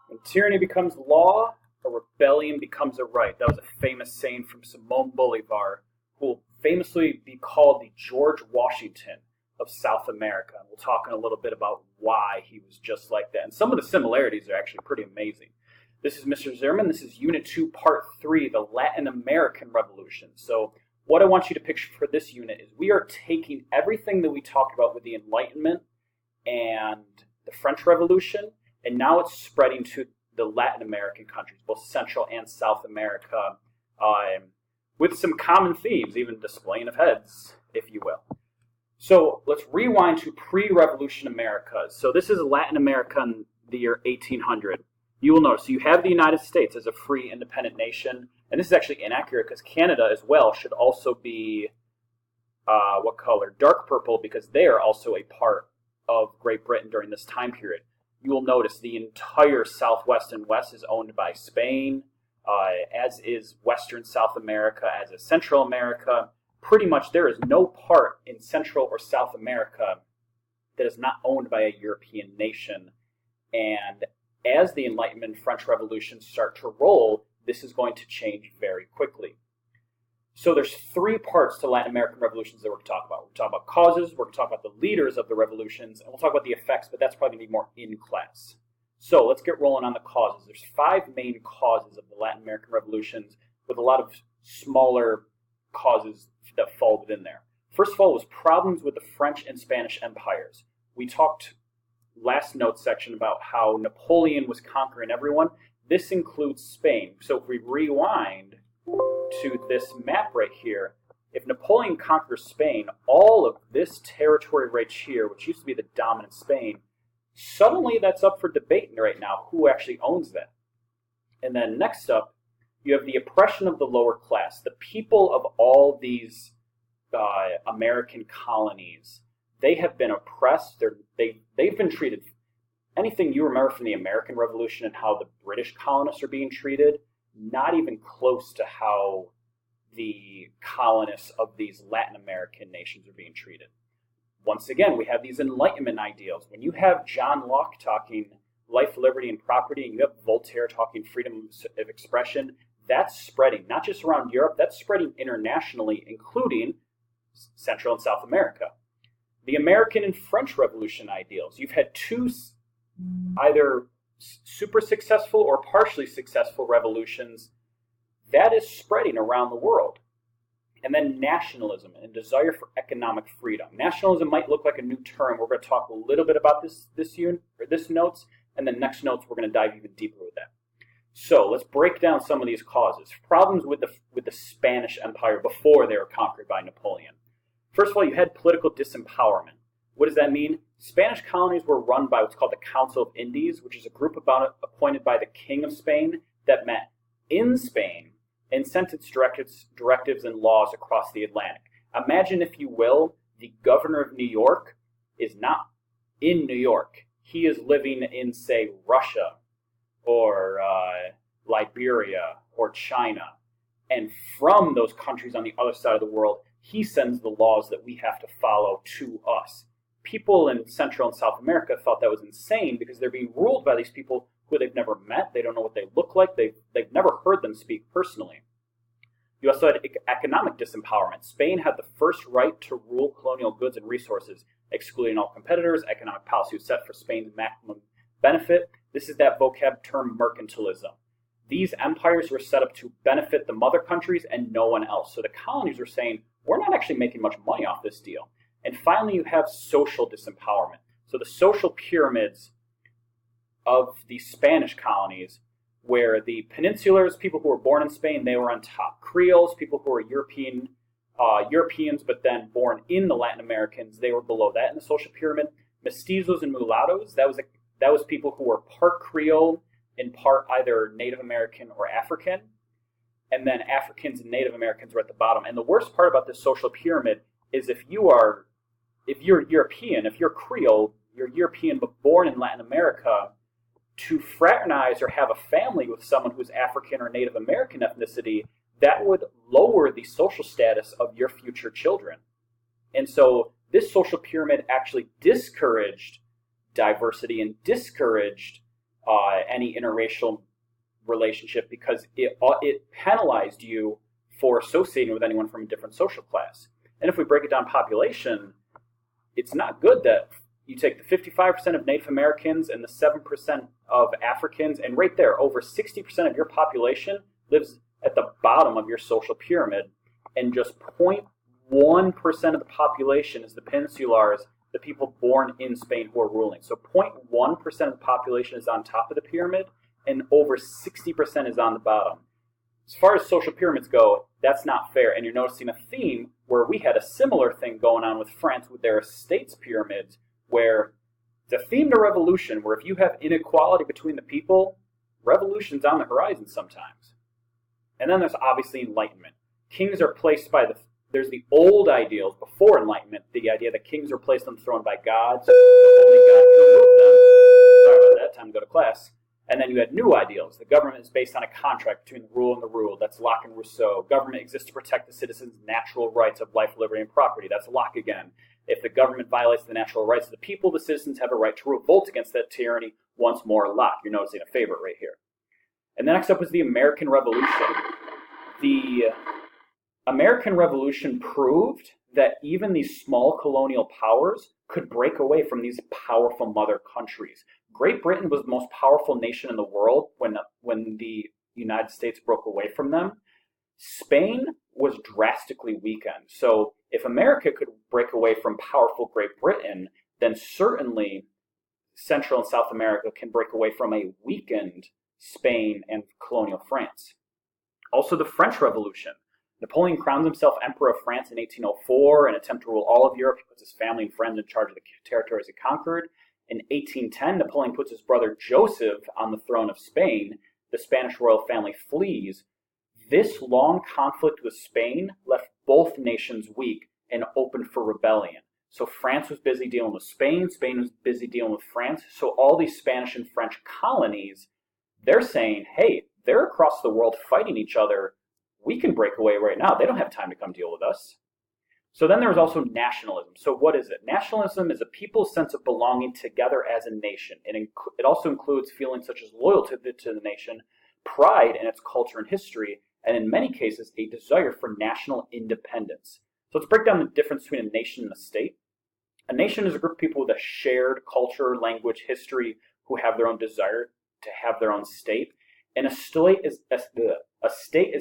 When tyranny becomes law, a rebellion becomes a right. That was a famous saying from Simón Bolívar, who will famously be called the George Washington of South America. And we'll talk in a little bit about why he was just like that. And some of the similarities are actually pretty amazing. This is Mr. Zimmerman. This is Unit 2, Part 3, the Latin American Revolution. So what I want you to picture for this unit is we are taking everything that we talked about with the Enlightenment and the French Revolution, and now it's spreading to the Latin American countries, both Central and South America, with some common themes, even displaying of heads, if you will. So let's rewind to pre-Revolution America. So this is Latin America in the year 1800. You will notice you have the United States as a free, independent nation, and this is actually inaccurate because Canada as well should also be, what color? Dark purple, because they are also a part of Great Britain during this time period. You will notice the entire Southwest and West is owned by Spain, as is Western South America, as is Central America. Pretty much there is no part in Central or South America that is not owned by a European nation. And as the Enlightenment and French Revolution start to roll, this is going to change very quickly. So there's three parts to Latin American revolutions that we're going to talk about. We're going to talk about causes, we're going to talk about the leaders of the revolutions, and we'll talk about the effects, but that's probably going to be more in class. So let's get rolling on the causes. There's 5 main causes of the Latin American revolutions, with a lot of smaller causes that fall within there. First of all was problems with the French and Spanish empires. We talked last note section about how Napoleon was conquering everyone. This includes Spain. So if we rewind to this map right here, if Napoleon conquers Spain, all of this territory right here, which used to be the dominant Spain, suddenly that's up for debate right now, who actually owns that. And then next up, you have the oppression of the lower class. The people of all these American colonies, they have been oppressed. They've been treated. Anything you remember from the American Revolution and how the British colonists are being treated, not even close to how the colonists of these Latin American nations are being treated. Once again, we have these Enlightenment ideals. When you have John Locke talking life, liberty, and property, and you have Voltaire talking freedom of expression, that's spreading, not just around Europe, that's spreading internationally, including Central and South America. The American and French Revolution ideals. You've had two either super successful or partially successful revolutions. That is spreading around the world. And then nationalism and desire for economic freedom. Nationalism might look like a new term. We're going to talk a little bit about this notes, and then next notes we're going to dive even deeper with that. So let's break down some of these causes. Problems with the Spanish Empire before they were conquered by Napoleon. First of all, you had political disempowerment. What does that mean? Spanish colonies were run by what's called the Council of Indies, which is a group appointed by the King of Spain that met in Spain and sent its directives and laws across the Atlantic. Imagine, if you will, the governor of New York is not in New York. He is living in, say, Russia or Liberia or China. And from those countries on the other side of the world, he sends the laws that we have to follow to us. People in Central and South America thought that was insane because they're being ruled by these people who they've never met. They don't know what they look like. They've never heard them speak personally. You also had economic disempowerment. Spain had the first right to rule colonial goods and resources, excluding all competitors. Economic policy was set for Spain's maximum benefit. This is that vocab term, mercantilism. These empires were set up to benefit the mother countries and no one else. So the colonies were saying, we're not actually making much money off this deal. And finally, you have social disempowerment. So the social pyramids of the Spanish colonies, where the peninsulars, people who were born in Spain, they were on top. Creoles, people who were Europeans, but then born in the Latin Americans, they were below that in the social pyramid. Mestizos and mulattoes, that was people who were part Creole and part either Native American or African. And then Africans and Native Americans were at the bottom. And the worst part about this social pyramid is if you're European, if you're Creole, you're European but born in Latin America, to fraternize or have a family with someone who's African or Native American ethnicity, that would lower the social status of your future children. And so this social pyramid actually discouraged diversity and discouraged any interracial relationship because it penalized you for associating with anyone from a different social class. And if we break it down population, it's not good that you take the 55% of Native Americans and the 7% of Africans, and right there, over 60% of your population lives at the bottom of your social pyramid, and just 0.1% of the population is the peninsulars, the people born in Spain who are ruling. So 0.1% of the population is on top of the pyramid, and over 60% is on the bottom. As far as social pyramids go, that's not fair, and you're noticing a theme where we had a similar thing going on with France with their estates pyramids, where it's a theme to revolution, where if you have inequality between the people, revolution's on the horizon sometimes. And then there's obviously Enlightenment. Kings are placed by there's the old ideals before Enlightenment, the idea that kings are placed on the throne by God, so only God can remove them. Sorry about that, time to go to class. And then you had new ideals. The government is based on a contract between the rule and the ruled. That's Locke and Rousseau. Government exists to protect the citizens' natural rights of life, liberty, and property. That's Locke again. If the government violates the natural rights of the people, the citizens have a right to revolt against that tyranny. Once more, Locke. You're noticing a favorite right here. And the next up was the American Revolution. The American Revolution proved that even these small colonial powers could break away from these powerful mother countries. Great Britain was the most powerful nation in the world when the United States broke away from them. Spain was drastically weakened. So if America could break away from powerful Great Britain, then certainly Central and South America can break away from a weakened Spain and colonial France. Also the French Revolution. Napoleon crowns himself Emperor of France in 1804 in an attempt to rule all of Europe. He puts his family and friends in charge of the territories he conquered. In 1810, Napoleon puts his brother Joseph on the throne of Spain. The Spanish royal family flees. This long conflict with Spain left both nations weak and open for rebellion. So France was busy dealing with Spain. Spain was busy dealing with France. So all these Spanish and French colonies, they're saying, hey, they're across the world fighting each other. We can break away right now. They don't have time to come deal with us. So then there was also nationalism. So what is it? Nationalism is a people's sense of belonging together as a nation. It also includes feelings such as loyalty to the nation, pride in its culture and history, and in many cases, a desire for national independence. So let's break down the difference between a nation and a state. A nation is a group of people with a shared culture, language, history, who have their own desire to have their own state. And a state is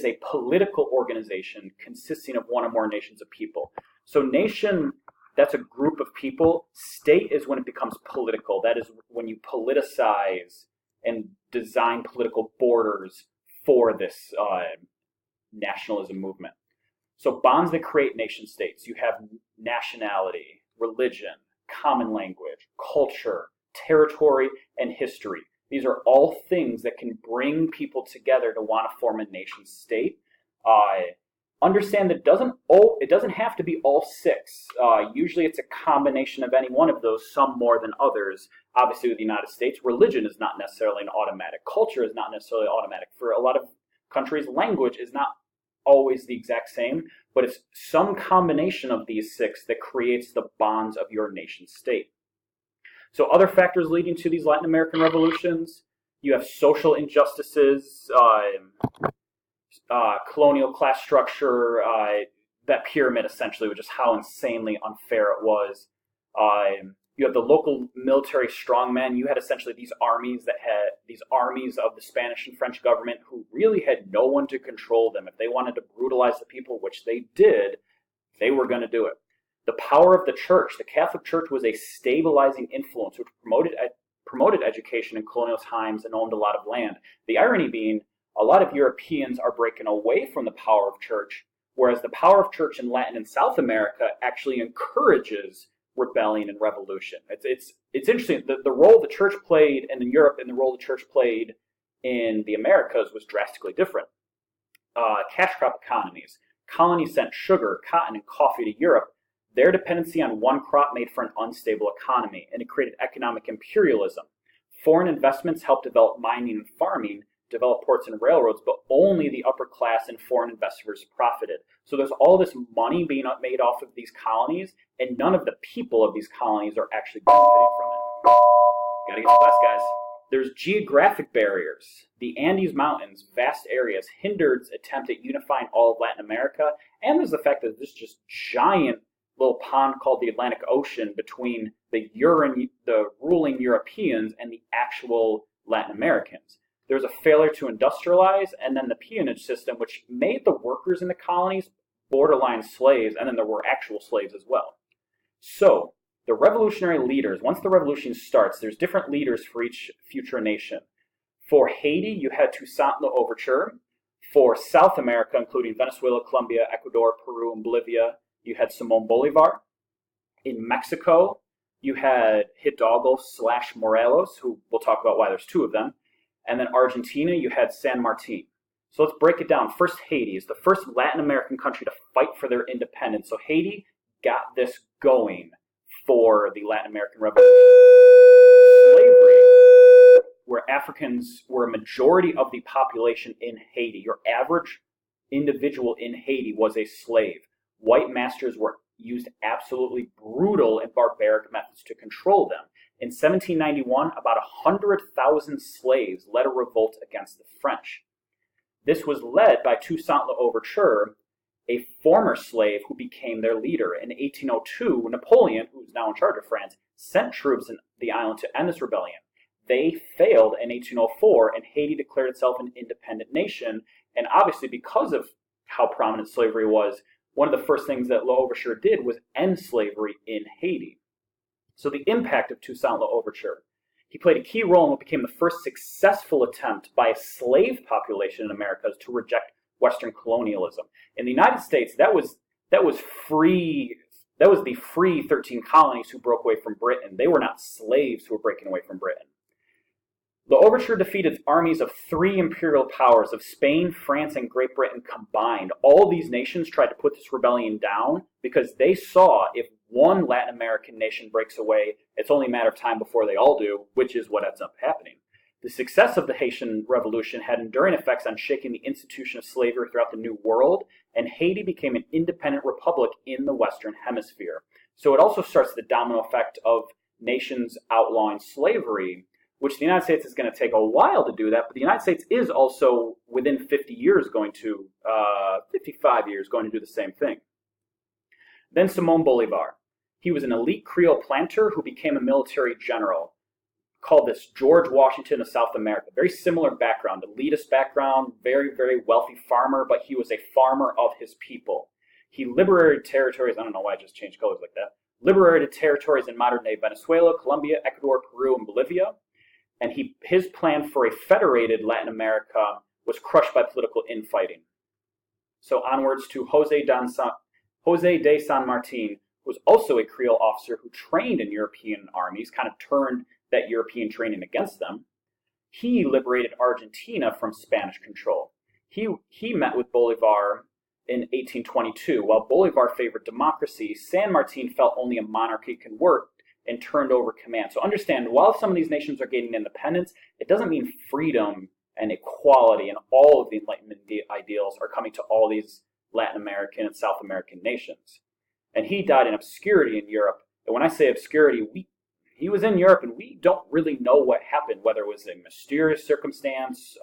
a political organization consisting of one or more nations of people. So nation, that's a group of people. State is when it becomes political. That is when you politicize and design political borders for this nationalism movement. So bonds that create nation states. You have nationality, religion, common language, culture, territory, and history. These are all things that can bring people together to want to form a nation state. Understand that it doesn't have to be all six. Usually it's a combination of any one of those, some more than others. Obviously with the United States, religion is not necessarily an automatic. Culture is not necessarily automatic. For a lot of countries, language is not always the exact same, but it's some combination of these six that creates the bonds of your nation state. So other factors leading to these Latin American revolutions, you have social injustices, colonial class structure, that pyramid essentially, which is how insanely unfair it was. You have the local military strongmen. You had essentially these armies of the Spanish and French government who really had no one to control them. If they wanted to brutalize the people, which they did, they were going to do it. The power of the church. The Catholic Church was a stabilizing influence which promoted education in colonial times and owned a lot of land. The irony being, a lot of Europeans are breaking away from the power of church, whereas the power of church in Latin and South America actually encourages rebellion and revolution. It's interesting. The role the church played in Europe and the role the church played in the Americas was drastically different. Cash crop economies. Colonies sent sugar, cotton, and coffee to Europe. Their dependency on one crop made for an unstable economy, and it created economic imperialism. Foreign investments helped develop mining and farming. develop ports and railroads, but only the upper class and foreign investors profited. So there's all this money being made off of these colonies, and none of the people of these colonies are actually benefiting from it. Gotta get to class, guys. There's geographic barriers. The Andes Mountains, vast areas, hindered attempt at unifying all of Latin America, and there's the fact that there's just giant little pond called the Atlantic Ocean between the ruling Europeans and the actual Latin Americans. There was a failure to industrialize, and then the peonage system, which made the workers in the colonies borderline slaves, and then there were actual slaves as well. So, the revolutionary leaders, once the revolution starts, there's different leaders for each future nation. For Haiti, you had Toussaint L'Ouverture. For South America, including Venezuela, Colombia, Ecuador, Peru, and Bolivia, you had Simón Bolívar. In Mexico, you had Hidalgo/Morelos, who we'll talk about why there's two of them. And then Argentina, you had San Martin. So let's break it down. First, Haiti is the first Latin American country to fight for their independence. So Haiti got this going for the Latin American Revolution. Slavery, where Africans were a majority of the population in Haiti. Your average individual in Haiti was a slave. White masters used absolutely brutal and barbaric methods to control them. In 1791, about 100,000 slaves led a revolt against the French. This was led by Toussaint L'Ouverture, a former slave who became their leader. In 1802, Napoleon, who was now in charge of France, sent troops in the island to end this rebellion. They failed in 1804, and Haiti declared itself an independent nation. And obviously, because of how prominent slavery was, one of the first things that L'Ouverture did was end slavery in Haiti. So the impact of Toussaint L'Ouverture. He played a key role in what became the first successful attempt by a slave population in America to reject Western colonialism. In the United States, that was free. That was the free 13 colonies who broke away from Britain. They were not slaves who were breaking away from Britain. L'Ouverture defeated armies of three imperial powers of Spain, France, and Great Britain combined. All these nations tried to put this rebellion down because they saw if one Latin American nation breaks away, it's only a matter of time before they all do, which is what ends up happening. The success of the Haitian Revolution had enduring effects on shaking the institution of slavery throughout the New World, and Haiti became an independent republic in the Western Hemisphere. So it also starts the domino effect of nations outlawing slavery, which the United States is going to take a while to do that, but the United States is also, within 55 years, going to do the same thing. Then Simón Bolívar. He was an elite Creole planter who became a military general. Called this George Washington of South America. Very similar background, elitist background, very, very wealthy farmer, but he was a farmer of his people. He liberated territories, I don't know why I just changed colors like that, liberated territories in modern-day Venezuela, Colombia, Ecuador, Peru, and Bolivia. And his plan for a federated Latin America was crushed by political infighting. So onwards to José de San Martin, who was also a Creole officer who trained in European armies, kind of turned that European training against them. He liberated Argentina from Spanish control. He met with Bolívar in 1822. While Bolívar favored democracy, San Martin felt only a monarchy can work and turned over command. So understand, while some of these nations are gaining independence, it doesn't mean freedom and equality and all of the Enlightenment ideals are coming to all these Latin American and South American nations. And he died in obscurity in Europe. And when I say obscurity, he was in Europe and we don't really know what happened, whether it was a mysterious circumstance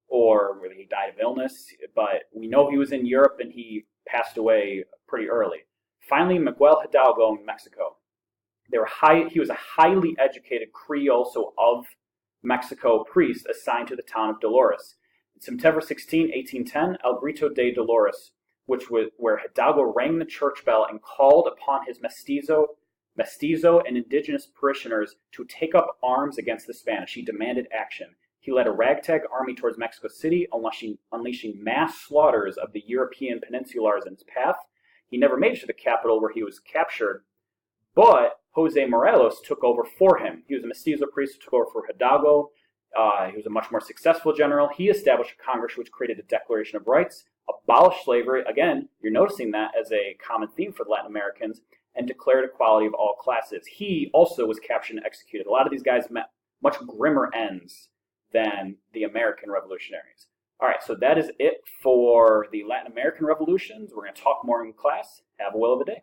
or whether he died of illness. But we know he was in Europe and he passed away pretty early. Finally, Miguel Hidalgo in Mexico. He was a highly educated Creole, so of Mexico, priest assigned to the town of Dolores. On September 16, 1810, El Grito de Dolores, where Hidalgo rang the church bell and called upon his mestizo and indigenous parishioners to take up arms against the Spanish. He demanded action. He led a ragtag army towards Mexico City, unleashing mass slaughters of the European peninsulars in his path. He never made it to the capital where he was captured, but José Morelos took over for him. He was a mestizo priest who took over for Hidalgo. He was a much more successful general. He established a Congress which created a Declaration of Rights, abolished slavery. Again, you're noticing that as a common theme for the Latin Americans, and declared equality of all classes. He also was captured and executed. A lot of these guys met much grimmer ends than the American revolutionaries. All right, so that is it for the Latin American revolutions. We're going to talk more in class. Have a will of a day.